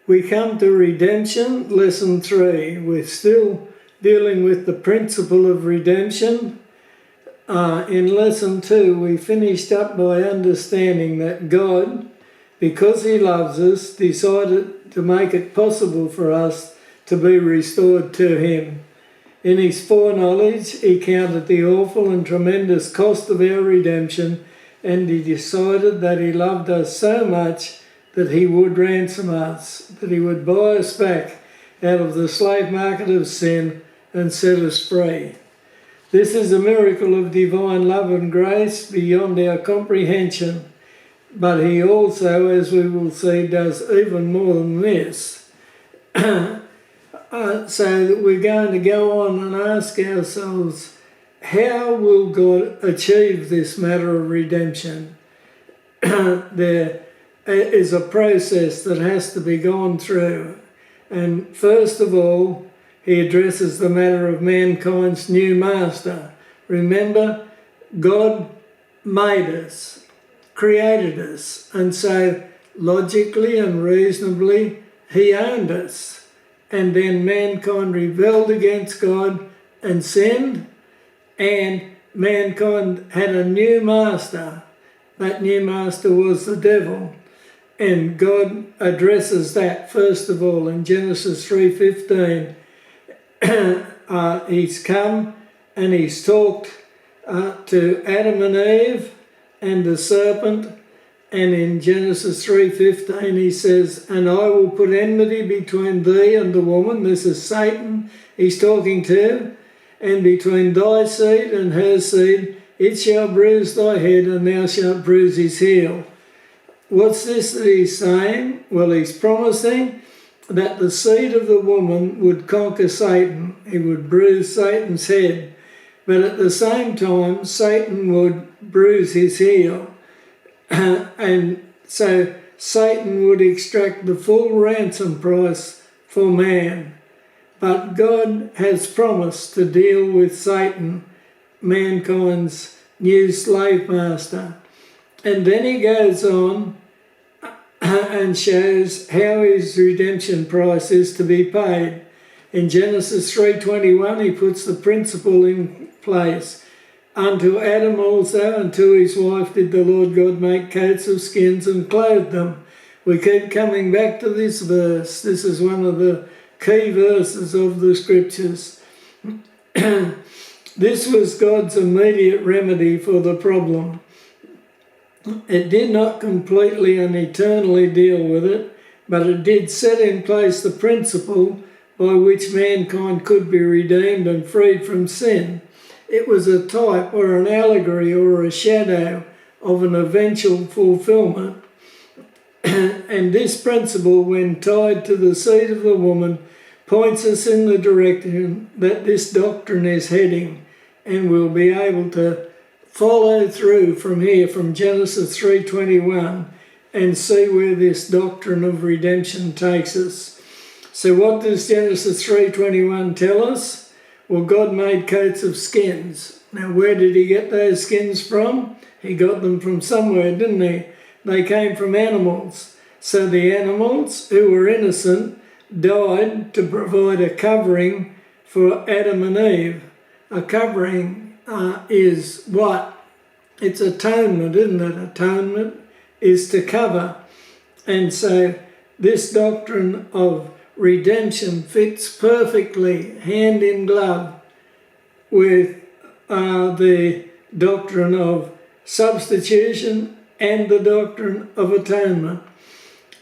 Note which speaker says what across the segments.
Speaker 1: We come to redemption, lesson 3. We're still dealing with the principle of redemption. In lesson 2, we finished up by understanding that God, because he loves us, decided to make it possible for us to be restored to him. In his foreknowledge, he counted the awful and tremendous cost of our redemption, and he decided that he loved us so much that he would ransom us, that he would buy us back out of the slave market of sin and set us free. This is a miracle of divine love and grace beyond our comprehension, but he also, as we will see, does even more than this. So that we're going to go on and ask ourselves, how will God achieve this matter of redemption? There is a process that has to be gone through. And first of all, he addresses the matter of mankind's new master. Remember, God made us, created us, and so logically and reasonably, he owned us. And then mankind rebelled against God and sinned, and mankind had a new master. That new master was the devil. And God addresses that first of all in Genesis 3:15. He's come and he's talked to Adam and Eve and the serpent. And in Genesis 3:15 he says, "And I will put enmity between thee and the woman," this is Satan he's talking to, "and between thy seed and her seed, it shall bruise thy head, and thou shalt bruise his heel." What's this that he's saying? Well, he's promising that the seed of the woman would conquer Satan. He would bruise Satan's head. But at the same time, Satan would bruise his heel. And so Satan would extract the full ransom price for man. But God has promised to deal with Satan, mankind's new slave master. And then he goes on and shows how his redemption price is to be paid. In Genesis 3:21, he puts the principle in place. "Unto Adam also and to his wife did the Lord God make coats of skins and clothe them." We keep coming back to this verse. This is one of the key verses of the scriptures. This was God's immediate remedy for the problem. It did not completely and eternally deal with it, but it did set in place the principle by which mankind could be redeemed and freed from sin. It was a type or an allegory or a shadow of an eventual fulfillment. And this principle, when tied to the seed of the woman, points us in the direction that this doctrine is heading, and we'll be able to follow through from here, from Genesis 3:21, and see where this doctrine of redemption takes us. So what does Genesis 3:21 tell us? Well, God made coats of skins. Now, where did he get those skins from? He got them from somewhere, didn't he? They came from animals. So the animals, who were innocent, died to provide a covering for Adam and Eve. A covering is what? It's atonement, isn't it? Atonement is to cover. And so this doctrine of redemption fits perfectly hand in glove with the doctrine of substitution and the doctrine of atonement.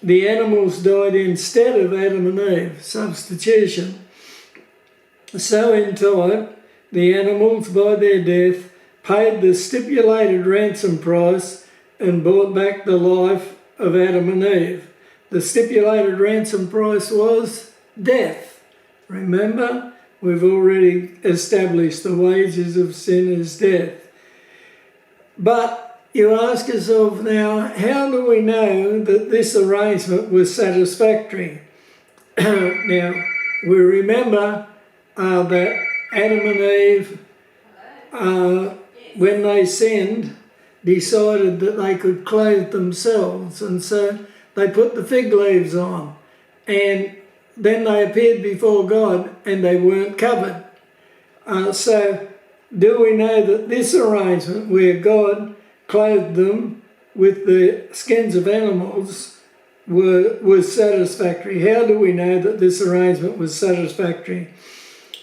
Speaker 1: The animals died instead of Adam and Eve, substitution. So in time, the animals, by their death, paid the stipulated ransom price and bought back the life of Adam and Eve. The stipulated ransom price was death. Remember, we've already established the wages of sin is death. But you ask yourself now, how do we know that this arrangement was satisfactory? Now, we remember that Adam and Eve, when they sinned, decided that they could clothe themselves, and so they put the fig leaves on. and then they appeared before God and they weren't covered. So do we know that this arrangement where God clothed them with the skins of animals was satisfactory? How do we know that this arrangement was satisfactory?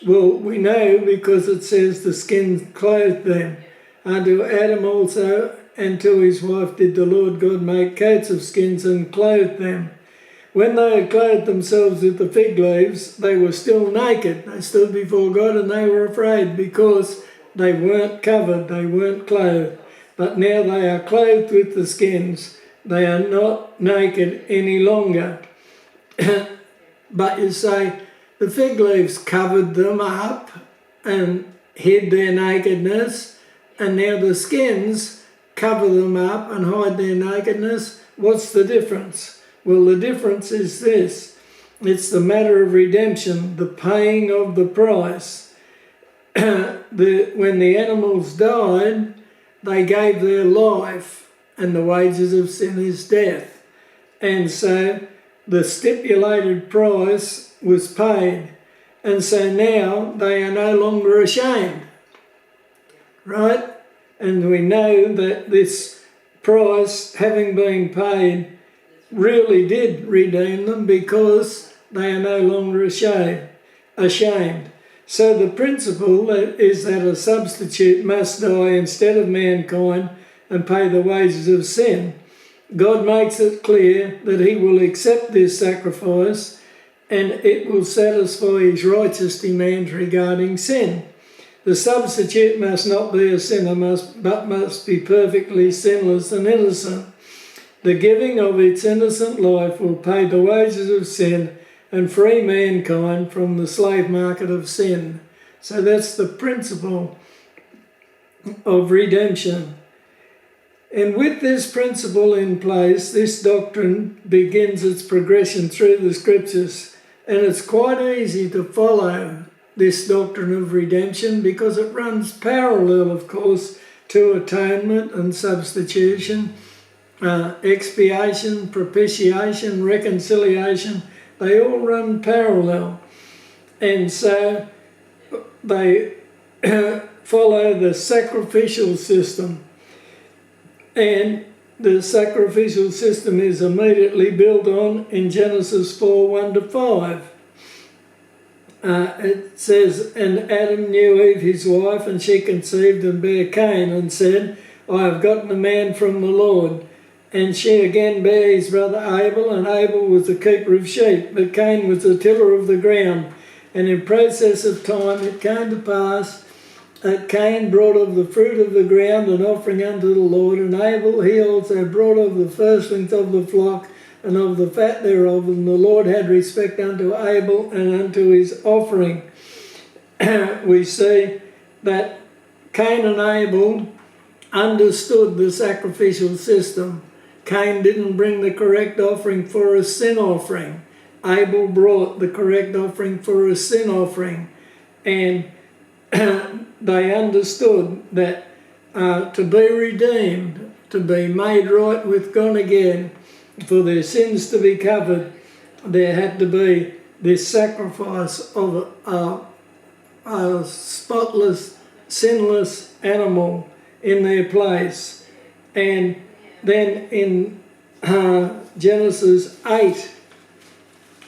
Speaker 1: Well, we know because it says the skin clothed them. Unto Adam also and to his wife did the Lord God make coats of skins and clothed them. When they had clothed themselves with the fig leaves, they were still naked. They stood before God and they were afraid because they weren't covered, they weren't clothed. But now they are clothed with the skins. They are not naked any longer. But you say, the fig leaves covered them up and hid their nakedness, and now the skins cover them up and hide their nakedness. What's the difference? Well, the difference is this. It's the matter of redemption, the paying of the price. When the animals died, they gave their life, and the wages of sin is death. And so the stipulated price was paid. And so now they are no longer ashamed. Right? And we know that this price, having been paid, really did redeem them because they are no longer ashamed. So the principle is that a substitute must die instead of mankind and pay the wages of sin. God makes it clear that he will accept this sacrifice and it will satisfy his righteous demands regarding sin. The substitute must not be a sinner, but must be perfectly sinless and innocent. The giving of its innocent life will pay the wages of sin and free mankind from the slave market of sin. So that's the principle of redemption. And with this principle in place, this doctrine begins its progression through the scriptures. And it's quite easy to follow this doctrine of redemption because it runs parallel, of course, to atonement and substitution, expiation, propitiation, reconciliation. They all run parallel. And so they follow the sacrificial system. And the sacrificial system is immediately built on in Genesis 4:1-5. It says, and Adam knew Eve his wife, and she conceived and bare Cain, and said, I have gotten a man from the Lord. And she again bare his brother Abel, and Abel was the keeper of sheep, but Cain was the tiller of the ground. And in process of time it came to pass that Cain brought of the fruit of the ground an offering unto the Lord, and Abel he also brought of the firstlings of the flock and of the fat thereof, and the Lord had respect unto Abel and unto his offering. We see that Cain and Abel understood the sacrificial system. Cain didn't bring the correct offering for a sin offering. Abel brought the correct offering for a sin offering. And they understood that to be redeemed, to be made right with God again, for their sins to be covered, there had to be this sacrifice of a spotless, sinless animal in their place. And then in Genesis 8,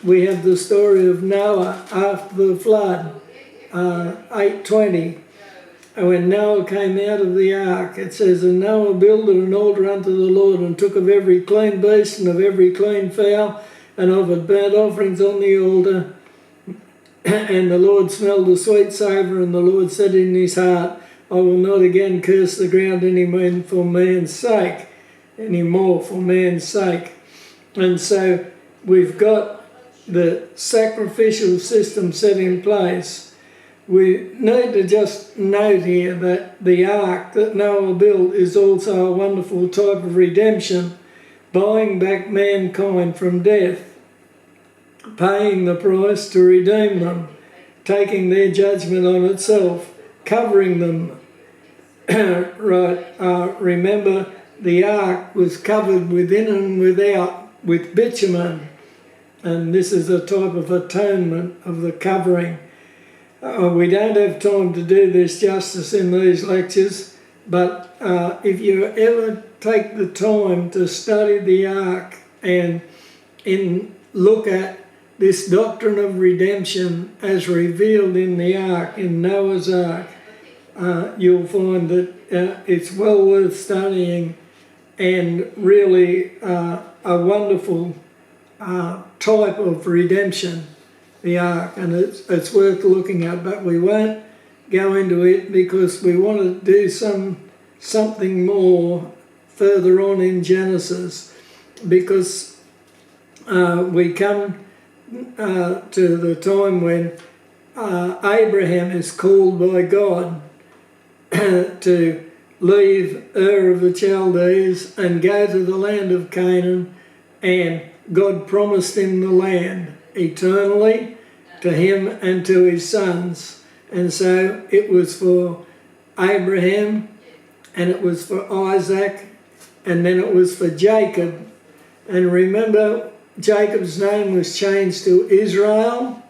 Speaker 1: we have the story of Noah after the flood, 8:20. And when Noah came out of the ark, it says, and Noah builded an altar unto the Lord, and took of every clean beast and of every clean fowl, and offered burnt offerings on the altar. And the Lord smelled a sweet savour, and the Lord said in his heart, I will not again curse the ground any more for man's sake. And so we've got the sacrificial system set in place. We need to just note here that the ark that Noah built is also a wonderful type of redemption, buying back mankind from death, paying the price to redeem them, taking their judgment on itself, covering them. Remember, the ark was covered within and without with bitumen. and this is a type of atonement of the covering. We don't have time to do this justice in these lectures, but if you ever take the time to study the Ark and look at this doctrine of redemption as revealed in the Ark, in Noah's Ark, you'll find that it's well worth studying and really a wonderful type of redemption, the Ark, and it's worth looking at, but we won't go into it because we want to do something more further on in Genesis, because we come to the time when Abraham is called by God to leave Ur of the Chaldees and go to the land of Canaan, and God promised him the land eternally to him and to his sons. And so it was for Abraham, and it was for Isaac, and then it was for Jacob. And remember, Jacob's name was changed to Israel,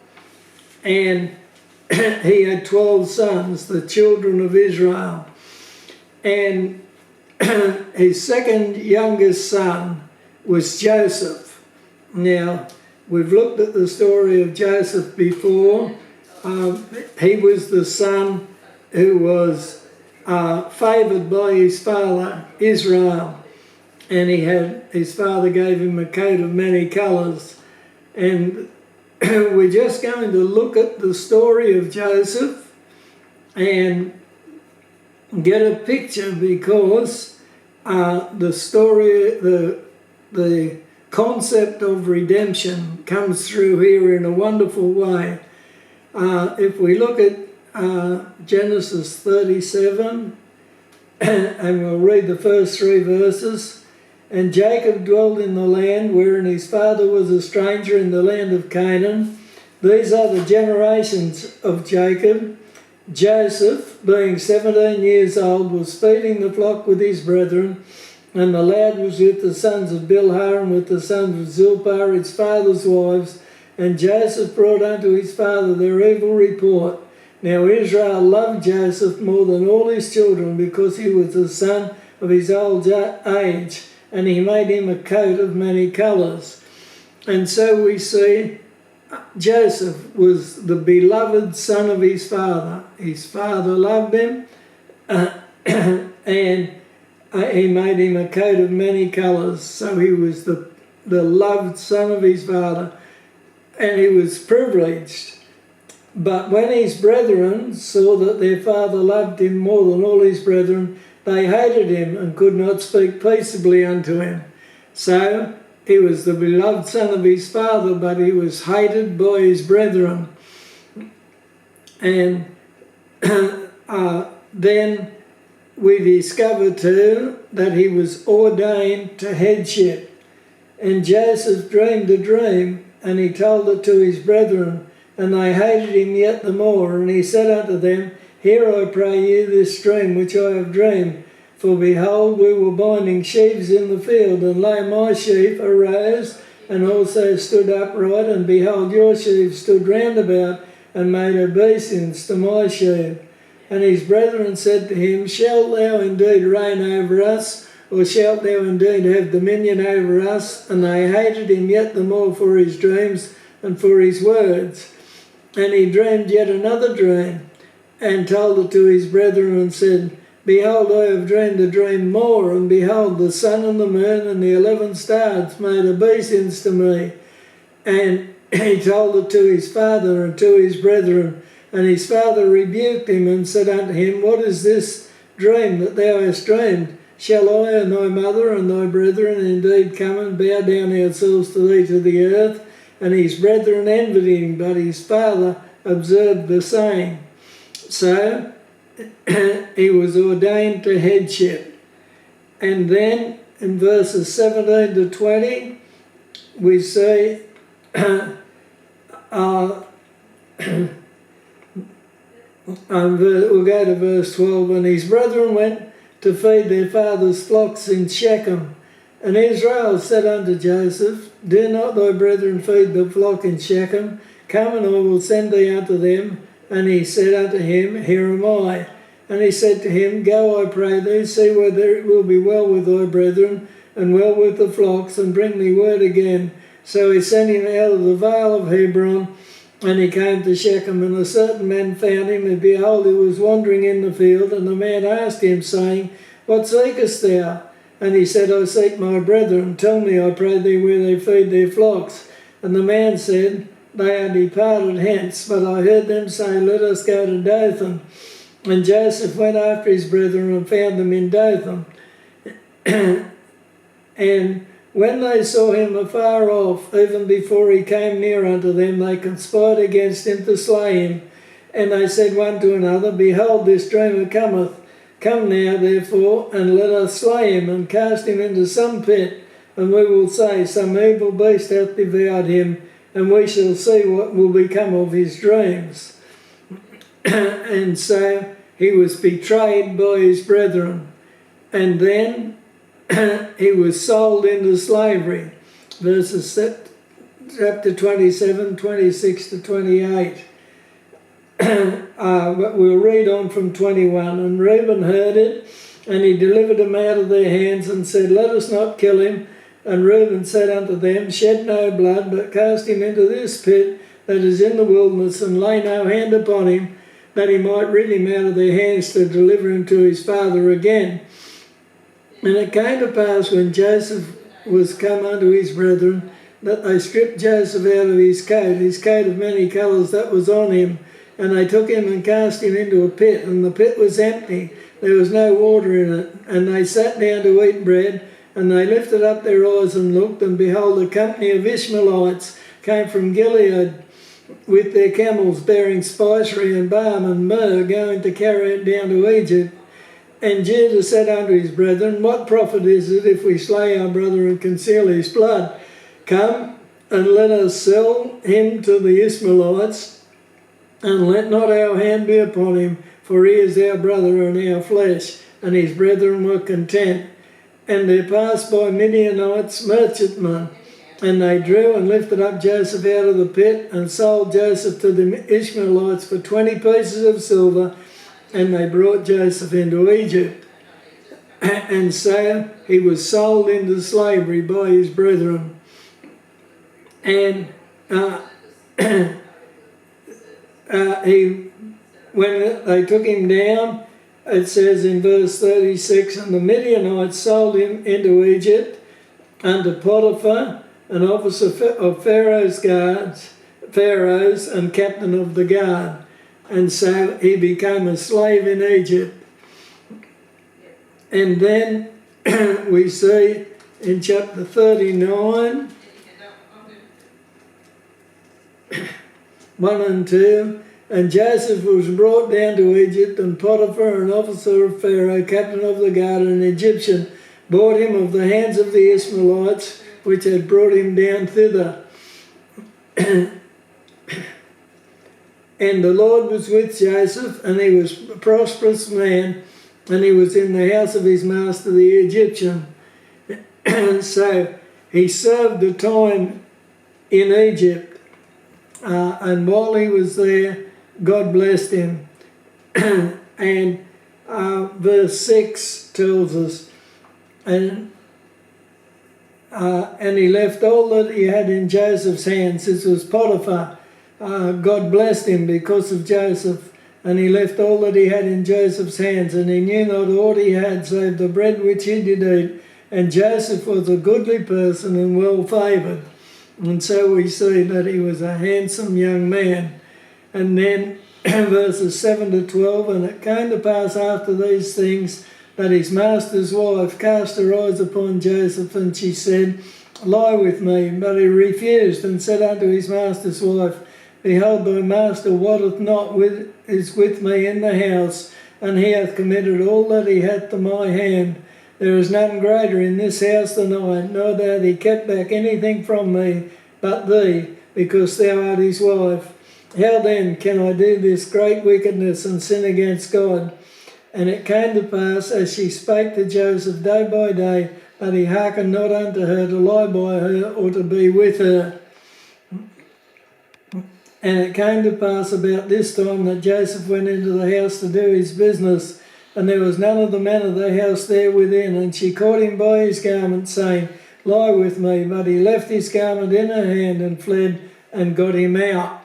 Speaker 1: and he had 12 sons, the children of Israel. And his second youngest son was Joseph. Now, we've looked at the story of Joseph before. He was the son who was favoured by his father, Israel. And his father gave him a coat of many colours. And we're just going to look at the story of Joseph and get a picture, because the story, the concept of redemption comes through here in a wonderful way. If we look at Genesis 37, and we'll read the first 3 verses. And Jacob dwelt in the land wherein his father was a stranger, in the land of Canaan. These are the generations of Jacob. Joseph, being 17 years old, was feeding the flock with his brethren, and the lad was with the sons of Bilhah and with the sons of Zilpah, his father's wives. And Joseph brought unto his father their evil report. Now Israel loved Joseph more than all his children, because he was the son of his old age, and he made him a coat of many colours. And so we see Joseph was the beloved son of his father. His father loved him, and he made him a coat of many colours. So he was the loved son of his father, and he was privileged. But when his brethren saw that their father loved him more than all his brethren, they hated him and could not speak peaceably unto him. So he was the beloved son of his father, but he was hated by his brethren. And then we discover too that he was ordained to headship. And Joseph dreamed a dream, and he told it to his brethren, and they hated him yet the more. And he said unto them, Hear, I pray you, this dream which I have dreamed. For behold, we were binding sheaves in the field, and lo, my sheaf arose, and also stood upright, and behold, your sheaves stood round about, and made obeisance to my sheaf. And his brethren said to him, Shalt thou indeed reign over us, or shalt thou indeed have dominion over us? And they hated him yet the more for his dreams and for his words. And he dreamed yet another dream, and told it to his brethren, and said, Behold, I have dreamed a dream more, and behold, the sun and the moon and the 11 stars made obeisance to me. And he told it to his father and to his brethren. And his father rebuked him and said unto him, What is this dream that thou hast dreamed? Shall I and thy mother and thy brethren indeed come and bow down ourselves to thee to the earth? And his brethren envied him, but his father observed the saying. So he was ordained to headship. And then in verses 17 to 20, we see we'll go to verse 12. And his brethren went to feed their father's flocks in Shechem. And Israel said unto Joseph, Do not thy brethren feed the flock in Shechem? Come, and I will send thee unto them. And he said unto him, Here am I. And he said to him, Go, I pray thee, see whether it will be well with thy brethren, and well with the flocks, and bring me word again. So he sent him out of the vale of Hebron, and he came to Shechem, and a certain man found him, and behold, he was wandering in the field, and the man asked him, saying, What seekest thou? And he said, I seek my brethren. Tell me, I pray thee, where they feed their flocks. And the man said, They are departed hence. But I heard them say, Let us go to Dothan. And Joseph went after his brethren and found them in Dothan. And when they saw him afar off, even before he came near unto them, they conspired against him to slay him. And they said one to another, Behold, this dreamer cometh. Come now, therefore, and let us slay him, and cast him into some pit, and we will say, Some evil beast hath devoured him, and we shall see what will become of his dreams. And so he was betrayed by his brethren, and then he was sold into slavery. Verses chapter 27, 26 to 28. But we'll read on from 21. And Reuben heard it, and he delivered him out of their hands, and said, Let us not kill him. And Reuben said unto them, Shed no blood, but cast him into this pit that is in the wilderness, and lay no hand upon him, that he might rid him out of their hands to deliver him to his father again. And it came to pass, when Joseph was come unto his brethren, that they stripped Joseph out of his coat of many colours that was on him, and they took him and cast him into a pit, and the pit was empty, there was no water in it. And they sat down to eat bread, and they lifted up their eyes and looked, and behold, a company of Ishmaelites came from Gilead with their camels bearing spicery and balm and myrrh, going to carry it down to Egypt. And Judah said unto his brethren, What profit is it if we slay our brother and conceal his blood? Come, and let us sell him to the Ishmaelites, and let not our hand be upon him, for he is our brother and our flesh. And his brethren were content. And there passed by Midianites merchantmen, and they drew and lifted up Joseph out of the pit, and sold Joseph to the Ishmaelites for 20 pieces of silver, and they brought Joseph into Egypt. And so he was sold into slavery by his brethren. And when they took him down, it says in verse 36, And the Midianites sold him into Egypt unto Potiphar, an officer of Pharaoh's and captain of the guard. And so he became a slave in Egypt. And then we see in chapter 39, 1 and 2, And Joseph was brought down to Egypt, and Potiphar, an officer of Pharaoh, captain of the guard, an Egyptian, bought him of the hands of the Ishmaelites, which had brought him down thither. And the Lord was with Joseph, and he was a prosperous man, and he was in the house of his master the Egyptian. So he served the time in Egypt, and while he was there, God blessed him. And verse 6 tells us, and he left all that he had in Joseph's hands. This was Potiphar. God blessed him because of Joseph, and he left all that he had in Joseph's hands, and he knew not aught he had save the bread which he did eat. And Joseph was a goodly person and well favoured. And so we see that he was a handsome young man. And then verses 7 to 12, And it came to pass after these things that his master's wife cast her eyes upon Joseph, and she said, Lie with me. But he refused, and said unto his master's wife, Behold, thy master wotteth not is with me in the house, and he hath committed all that he hath to my hand. There is none greater in this house than I, nor hath he kept back anything from me but thee, because thou art his wife. How then can I do this great wickedness and sin against God? And it came to pass, as she spake to Joseph day by day, but he hearkened not unto her to lie by her or to be with her. And it came to pass about this time that Joseph went into the house to do his business, and there was none of the men of the house there within. And she caught him by his garment, saying, Lie with me. But he left his garment in her hand and fled and got him out.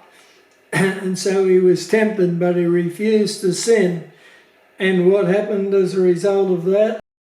Speaker 1: And so he was tempted, but he refused to sin. And what happened as a result of that?